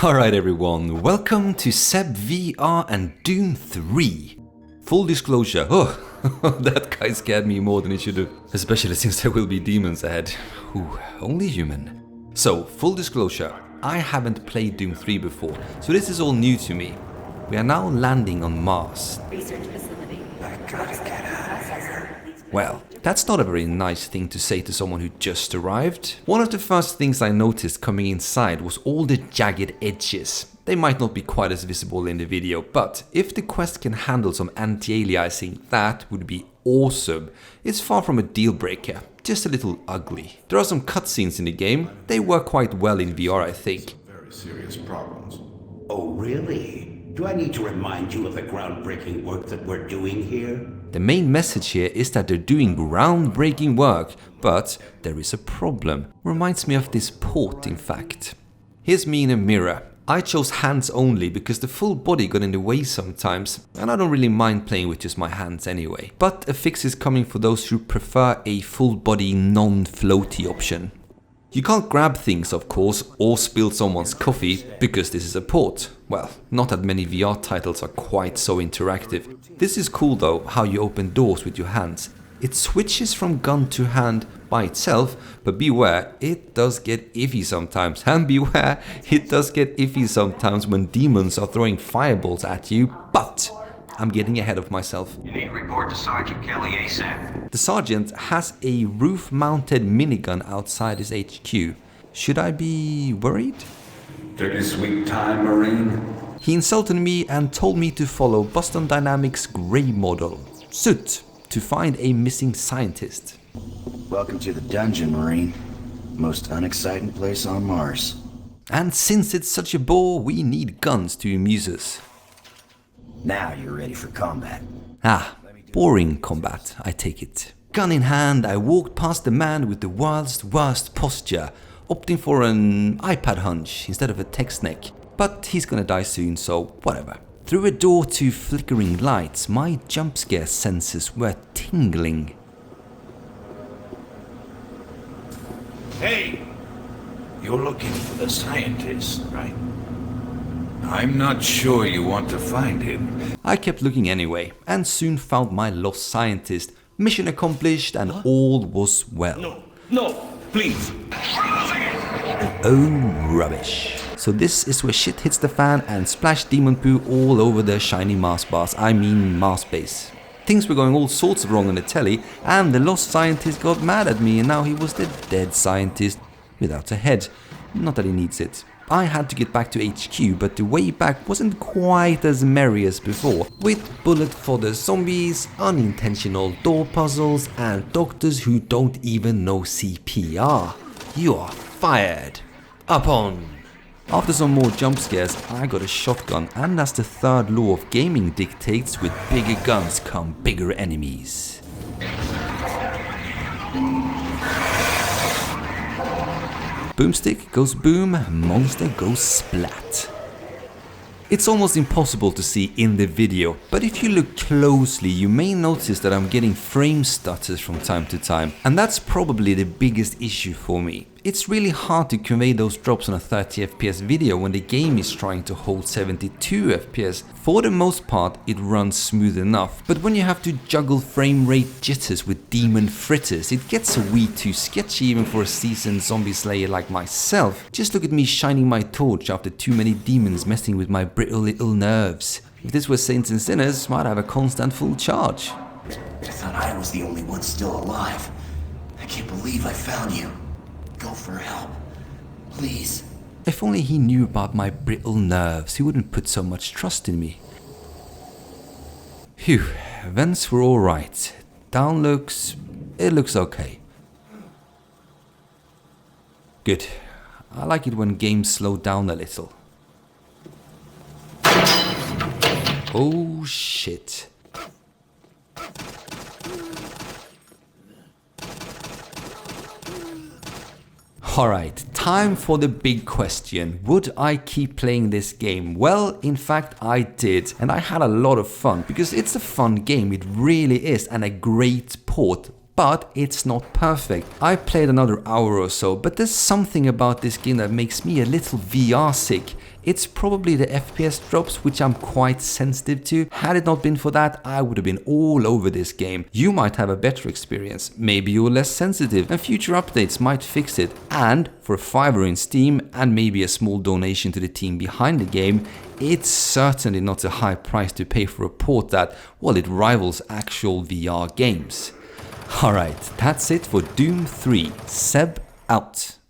Alright everyone, welcome to Seb VR and Doom 3. Full disclosure, that guy scared me more than he should have. Especially since there will be demons ahead. Ooh, only human. So, full disclosure, I haven't played Doom 3 before, so this is all new to me. We are now landing on Mars. Research facility. I gotta get out of here. Well, that's not a very nice thing to say to someone who just arrived. One of the first things I noticed coming inside was all the jagged edges. They might not be quite as visible in the video, but if the Quest can handle some anti-aliasing, that would be awesome. It's far from a deal breaker, just a little ugly. There are some cutscenes in the game. They work quite well in VR, I think. Very serious problems. Oh, really? Do I need to remind you of the groundbreaking work that we're doing here? The main message here is that they're doing groundbreaking work, but there is a problem. Reminds me of this port, in fact. Here's me in a mirror. I chose hands only because the full body got in the way sometimes, and I don't really mind playing with just my hands anyway. But a fix is coming for those who prefer a full body non-floaty option. You can't grab things, of course, or spill someone's coffee, because this is a port. Well, not that many VR titles are quite so interactive. This is cool though, how you open doors with your hands. It switches from gun to hand by itself, but beware, it does get iffy sometimes. And beware, it does get iffy sometimes when demons are throwing fireballs at you, but I'm getting ahead of myself. You need to report to Sergeant Kelly ASAP. The sergeant has a roof-mounted minigun outside his HQ. Should I be worried? Take your sweet time, Marine. He insulted me and told me to follow Boston Dynamics' Grey model, Soot, to find a missing scientist. Welcome to the dungeon, Marine. Most unexciting place on Mars. And since it's such a bore, we need guns to amuse us. Now you're ready for combat. Ah, boring combat, I take it. Gun in hand, I walked past the man with the world's worst posture, opting for an iPad hunch instead of a text neck. But he's gonna die soon, so whatever. Through a door to flickering lights, my jump scare senses were tingling. Hey! You're looking for the scientist, right? I'm not sure you want to find him. I kept looking anyway, and soon found my lost scientist. Mission accomplished and all was well. No, please. Oh, rubbish. So this is where shit hits the fan and splash demon poo all over the shiny Mars bars, Mars base. Things were going all sorts of wrong on the telly, and the lost scientist got mad at me, and now he was the dead scientist without a head. Not that he needs it. I had to get back to HQ, but the way back wasn't quite as merry as before, with bullet fodder zombies, unintentional door puzzles, and doctors who don't even know CPR. You are fired. Up on. After some more jump scares, I got a shotgun, and as the third law of gaming dictates, with bigger guns come bigger enemies. Boomstick goes boom, monster goes splat. It's almost impossible to see in the video, but if you look closely you may notice that I'm getting frame stutters from time to time, and that's probably the biggest issue for me. It's really hard to convey those drops on a 30 FPS video when the game is trying to hold 72 FPS. For the most part it runs smooth enough, but when you have to juggle frame rate jitters with demon fritters, it gets a wee too sketchy even for a seasoned zombie slayer like myself. Just look at me shining my torch after too many demons messing with my brittle little nerves. If this were Saints and Sinners, I'd have a constant full charge. I thought I was the only one still alive. I can't believe I found you. Go for help. Please. If only he knew about my brittle nerves, he wouldn't put so much trust in me. Phew, vents were alright. Down it looks okay. Good. I like it when games slow down a little. Oh shit. Alright, time for the big question. Would I keep playing this game? Well, in fact I did, and I had a lot of fun because it's a fun game, it really is, and a great port. but it's not perfect. I played another hour or so, but there's something about this game that makes me a little VR sick. It's probably the FPS drops, which I'm quite sensitive to. Had it not been for that, I would have been all over this game. You might have a better experience. Maybe you're less sensitive and future updates might fix it. And for a $5 in Steam and maybe a small donation to the team behind the game, it's certainly not a high price to pay for a port that, well, it rivals actual VR games. Alright, that's it for Doom 3. Seb out.